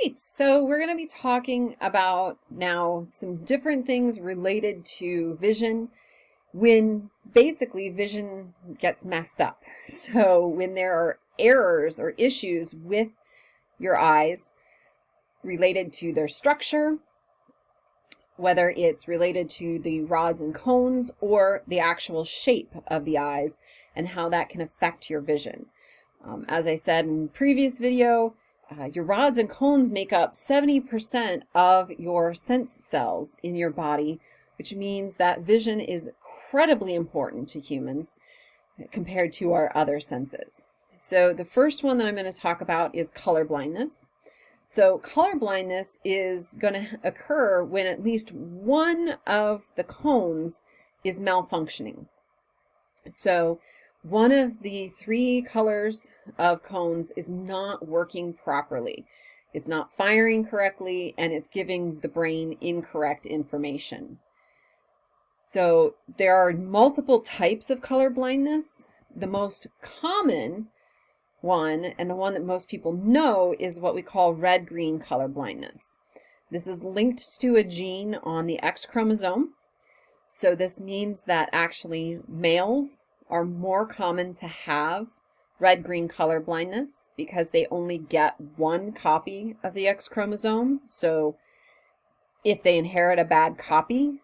Right, so we're going to be talking about now some different things related to vision when basically vision gets messed up. So when there are errors or issues with your eyes related to their structure, whether it's related to the rods and cones or the actual shape of the eyes and how that can affect your vision. As I said in the previous video, your rods and cones make up 70% of your sense cells in your body, which means that vision is incredibly important to humans compared to our other senses. So the first one that I'm going to talk about is color blindness. So color blindness is going to occur when at least one of the cones is malfunctioning. So one of the three colors of cones is not working properly. It's not firing correctly, and it's giving the brain incorrect information. So there are multiple types of color blindness. The most common one, and the one that most people know, is what we call red-green color blindness. This is linked to a gene on the X chromosome. So this means that actually males are more common to have red-green color blindness because they only get one copy of the X chromosome. So if they inherit a bad copy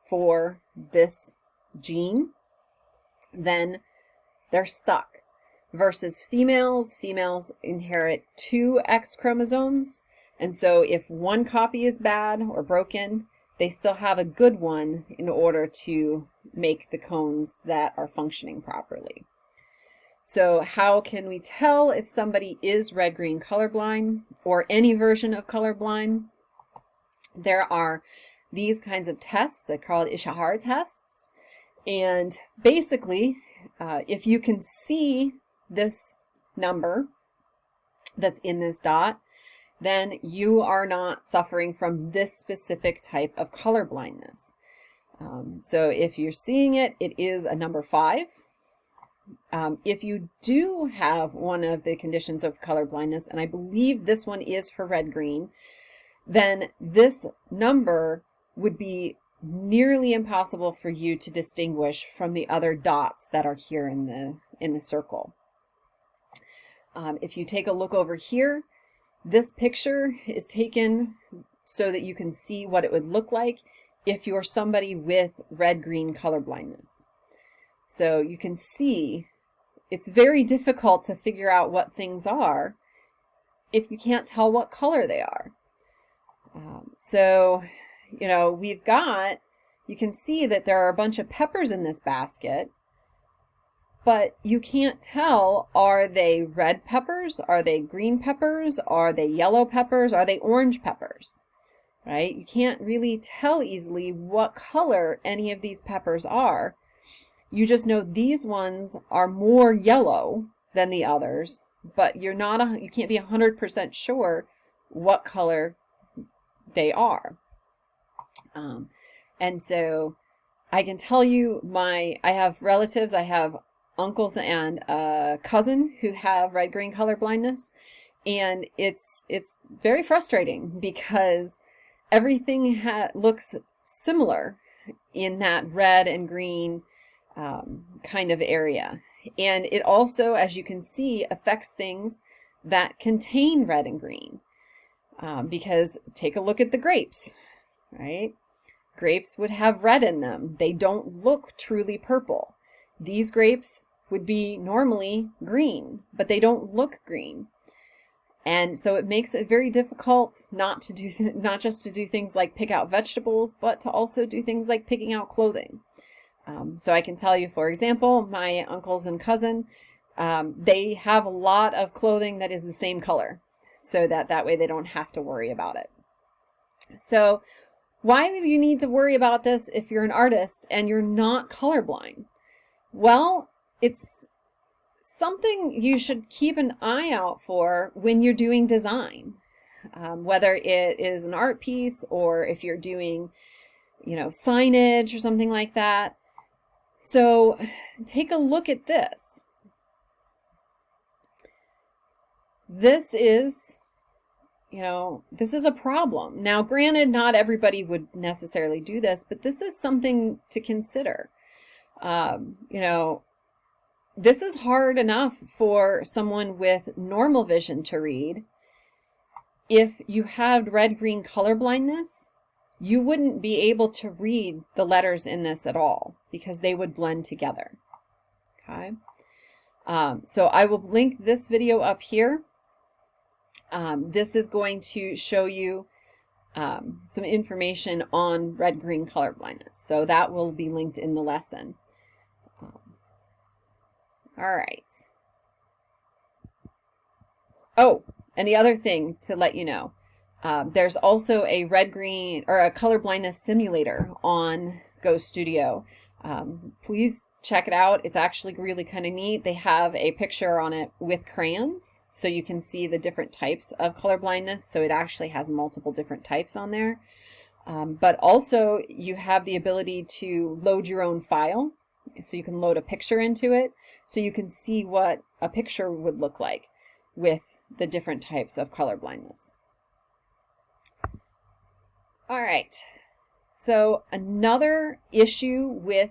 for this gene, then they're stuck. Versus females inherit two X chromosomes. And so if one copy is bad or broken, they still have a good one in order to make the cones that are functioning properly. So how can we tell if somebody is red-green colorblind or any version of colorblind? There are these kinds of tests. They're called Ishahar tests. And basically, if you can see this number that's in this dot, then you are not suffering from this specific type of color blindness. So if you're seeing it, it is a number 5. If you do have one of the conditions of color blindness, and I believe this one is for red-green, then this number would be nearly impossible for you to distinguish from the other dots that are here in the circle. If you take a look over here, this picture is taken so that you can see what it would look like if you're somebody with red-green color blindness. So you can see it's very difficult to figure out what things are if you can't tell what color they are. So, you know, you can see that there are a bunch of peppers in this basket, but you can't tell, are they red peppers? Are they green peppers? Are they yellow peppers? Are they orange peppers? Right? You can't really tell easily what color any of these peppers are. You just know these ones are more yellow than the others, but you can't be 100% sure what color they are. And so I can tell you I have relatives, I have uncles and a cousin who have red-green color blindness, and it's very frustrating because everything looks similar in that red and green kind of area. And it also, as you can see, affects things that contain red and green. Because take a look at the grapes, right? Grapes would have red in them. They don't look truly purple. These grapes would be normally green, but they don't look green. And so it makes it very difficult not just to do things like pick out vegetables, but to also do things like picking out clothing. So I can tell you, for example, my uncles and cousin, they have a lot of clothing that is the same color, so that way they don't have to worry about it. So why do you need to worry about this if you're an artist and you're not colorblind? Well, it's something you should keep an eye out for when you're doing design, whether it is an art piece or if you're doing, signage or something like that. So take a look at this. This is, this is a problem. Now, granted, not everybody would necessarily do this, but this is something to consider. This is hard enough for someone with normal vision to read. If you had red-green color blindness, you wouldn't be able to read the letters in this at all because they would blend together. Okay. So I will link this video up here. This is going to show you some information on red-green color blindness. So that will be linked in the lesson. All right. Oh, and the other thing to let you know, there's also a red-green or a color blindness simulator on Go Studio. Please check it out. It's actually really kind of neat. They have a picture on it with crayons, so you can see the different types of color blindness. So it actually has multiple different types on there. But also you have the ability to load your own file. So you can load a picture into it, so you can see what a picture would look like with the different types of color blindness. All right, so another issue with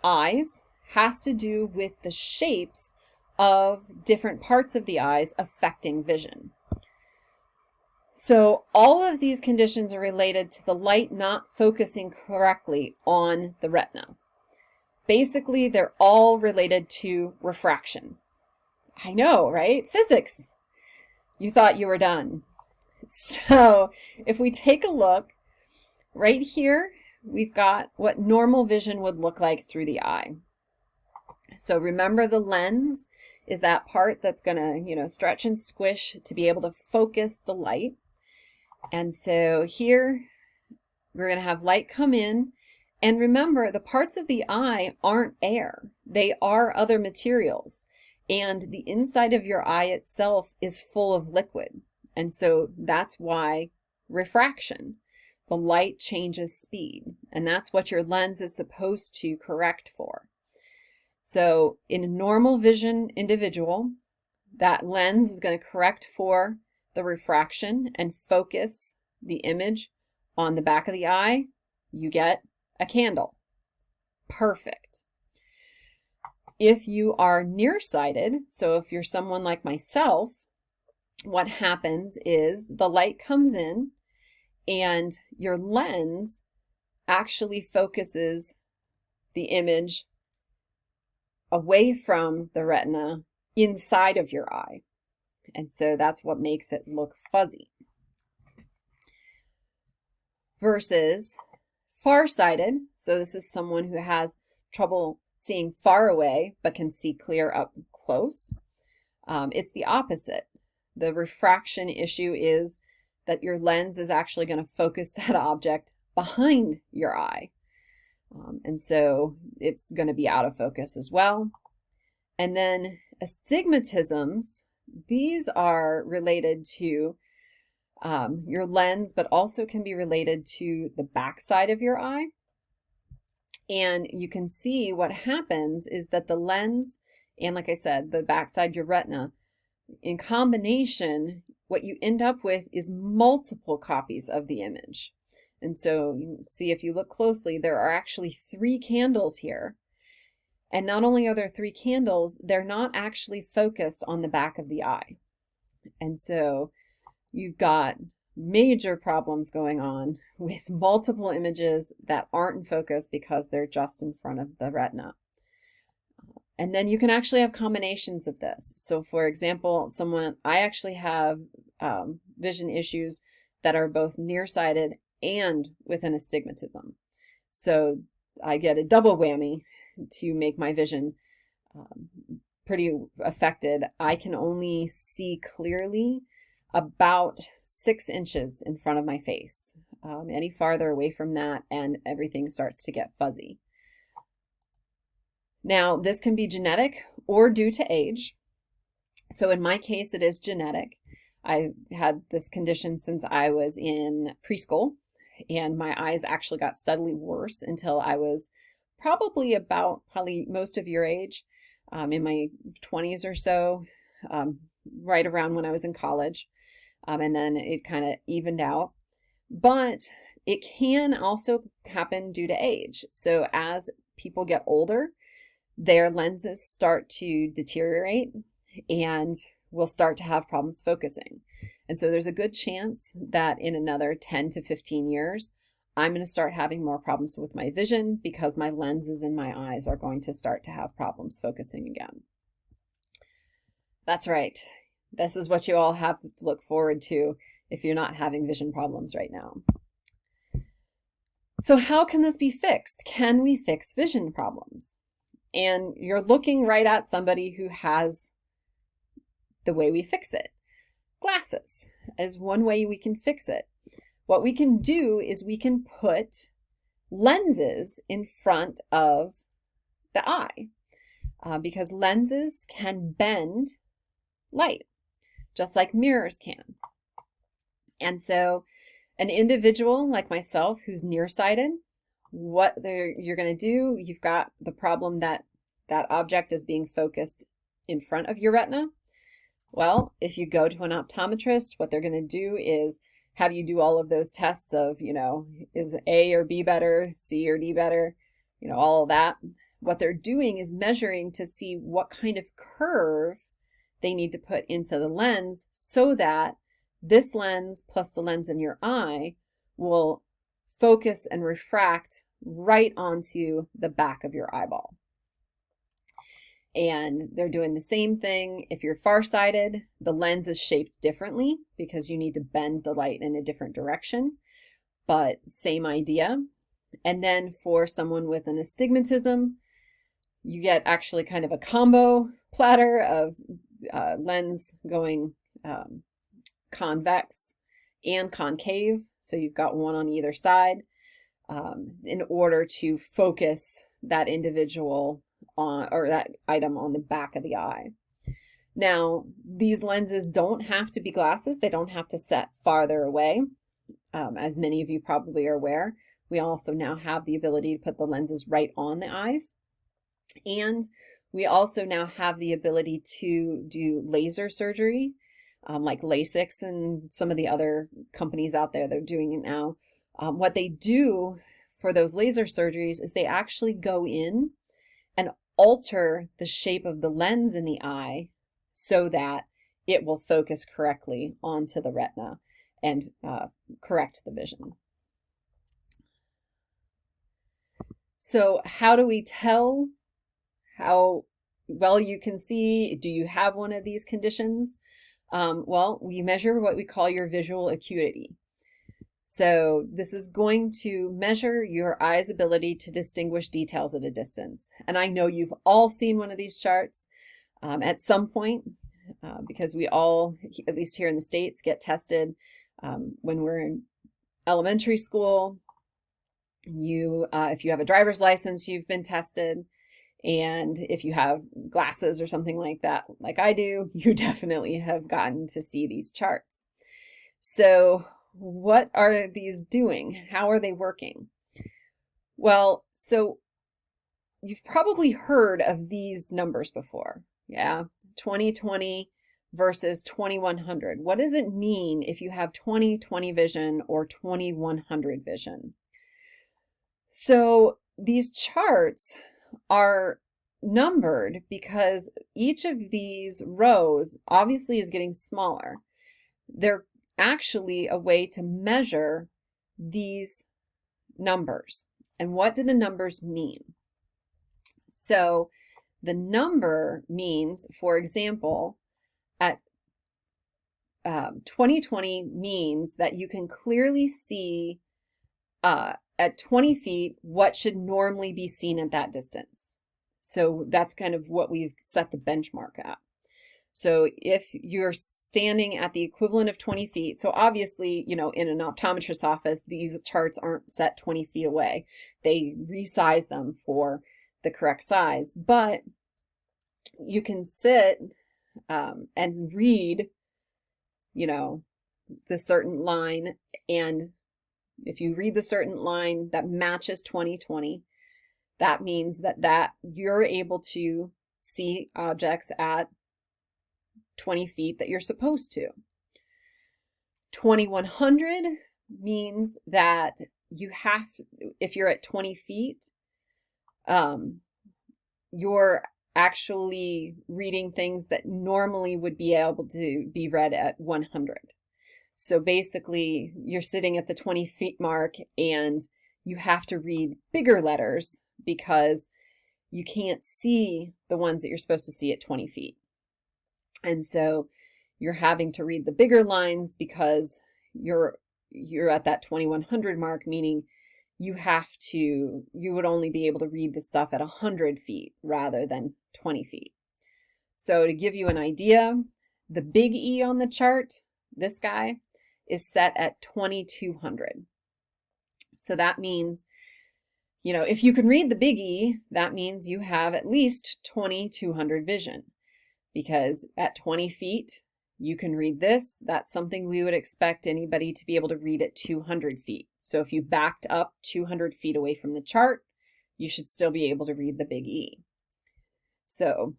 eyes has to do with the shapes of different parts of the eyes affecting vision. So all of these conditions are related to the light not focusing correctly on the retina. Basically, they're all related to refraction. I know, right? Physics. You thought you were done. So if we take a look, right here, we've got what normal vision would look like through the eye. So remember, the lens is that part that's going to, stretch and squish to be able to focus the light. And so here, we're going to have light come in. And remember, the parts of the eye aren't air. They are other materials. And the inside of your eye itself is full of liquid. And so that's why refraction. The light changes speed. And that's what your lens is supposed to correct for. So in a normal vision individual, that lens is going to correct for the refraction and focus the image on the back of the eye. You get a candle. Perfect. If you are nearsighted, so if you're someone like myself, what happens is the light comes in and your lens actually focuses the image away from the retina inside of your eye. And so that's what makes it look fuzzy. Versus farsighted, so this is someone who has trouble seeing far away but can see clear up close. It's the opposite. The refraction issue is that your lens is actually going to focus that object behind your eye. And so it's going to be out of focus as well. And then astigmatisms, these are related to your lens, but also can be related to the back side of your eye. And you can see what happens is that the lens, and like I said, the backside, your retina, in combination, what you end up with is multiple copies of the image. And so you see, if you look closely, there are actually 3 candles here. And not only are there 3 candles, they're not actually focused on the back of the eye. And so you've got major problems going on with multiple images that aren't in focus because they're just in front of the retina. And then you can actually have combinations of this. So for example, I actually have vision issues that are both nearsighted and with an astigmatism. So I get a double whammy to make my vision pretty affected. I can only see clearly about 6 inches in front of my face. Any farther away from that and everything starts to get fuzzy. Now, this can be genetic or due to age. So in my case, it is genetic. I had this condition since I was in preschool, and my eyes actually got steadily worse until I was probably most of your age, in my 20s or so, right around when I was in college. and then it kind of evened out. But it can also happen due to age. So as people get older, their lenses start to deteriorate and will start to have problems focusing. And so there's a good chance that in another 10 to 15 years, I'm going to start having more problems with my vision because my lenses in my eyes are going to start to have problems focusing again. That's right. This is what you all have to look forward to if you're not having vision problems right now. So how can this be fixed? Can we fix vision problems? And you're looking right at somebody who has the way we fix it. Glasses is one way we can fix it. What we can do is we can put lenses in front of the eye because lenses can bend light, just like mirrors can. And so an individual like myself who's nearsighted, what you're going to do, you've got the problem that that object is being focused in front of your retina. Well, if you go to an optometrist, what they're going to do is have you do all of those tests of, is A or B better, C or D better, all of that. What they're doing is measuring to see what kind of curve they need to put into the lens so that this lens plus the lens in your eye will focus and refract right onto the back of your eyeball. And they're doing the same thing. If you're farsighted, the lens is shaped differently because you need to bend the light in a different direction, but same idea. And then for someone with an astigmatism, you get actually kind of a combo platter of lens going convex and concave. So you've got one on either side in order to focus that individual on, or that item on the back of the eye. Now, these lenses don't have to be glasses. They don't have to set farther away. As many of you probably are aware, we also now have the ability to put the lenses right on the eyes. And we also now have the ability to do laser surgery, like LASIK and some of the other companies out there that are doing it now. What they do for those laser surgeries is they actually go in and alter the shape of the lens in the eye so that it will focus correctly onto the retina and correct the vision. So how do we tell how well you can see? Do you have one of these conditions? Well, we measure what we call your visual acuity. So this is going to measure your eye's ability to distinguish details at a distance. And I know you've all seen one of these charts at some point because we all, at least here in the States, get tested when we're in elementary school. If you have a driver's license, you've been tested. And if you have glasses or something like that, like I do, you definitely have gotten to see these charts. So what are these doing? How are they working? Well, so you've probably heard of these numbers before. Yeah, 20/20 versus 2100. What does it mean if you have 20/20 vision or 2100 vision? So these charts are numbered because each of these rows obviously is getting smaller. They're actually a way to measure these numbers. And what do the numbers mean? So the number means, for example, at 20/20 means that you can clearly see at 20 feet what should normally be seen at that distance. So that's kind of what we've set the benchmark at. So if you're standing at the equivalent of 20 feet, so obviously, in an optometrist's office, these charts aren't set 20 feet away. They resize them for the correct size, but you can sit and read, the certain line, and if you read the certain line that matches 20/20, that means that you're able to see objects at 20 feet that you're supposed to. 2100 means that you have, if you're at 20 feet, you're actually reading things that normally would be able to be read at 100. So basically, you're sitting at the 20 feet mark and you have to read bigger letters because you can't see the ones that you're supposed to see at 20 feet. And so you're having to read the bigger lines because you're at that 2100 mark, meaning you would only be able to read the stuff at 100 feet rather than 20 feet. So to give you an idea, the big E on the chart, this guy, is set at 2200. So that means, you know, if you can read the big E, that means you have at least 2200 vision, because at 20 feet, you can read this. That's something we would expect anybody to be able to read at 200 feet. So if you backed up 200 feet away from the chart, you should still be able to read the big E. So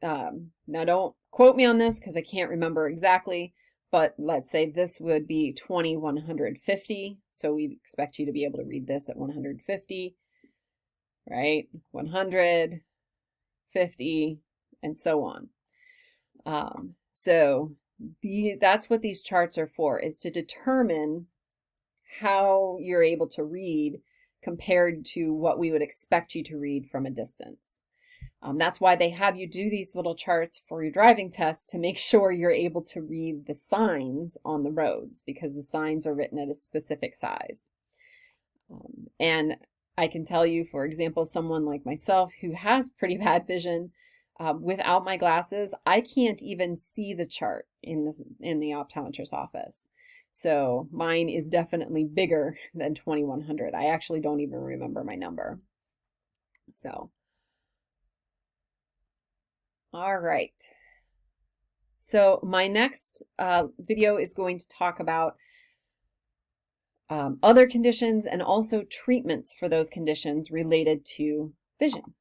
now don't quote me on this because I can't remember exactly, but let's say this would be 2150. So we expect you to be able to read this at 150, right? 100, 50, and so on. So that's what these charts are for, is to determine how you're able to read compared to what we would expect you to read from a distance. That's why they have you do these little charts for your driving test, to make sure you're able to read the signs on the roads, because the signs are written at a specific size. And I can tell you, for example, someone like myself who has pretty bad vision, without my glasses, I can't even see the chart in the optometrist's office. So mine is definitely bigger than 2100. I actually don't even remember my number. So, all right. So my next video is going to talk about other conditions and also treatments for those conditions related to vision.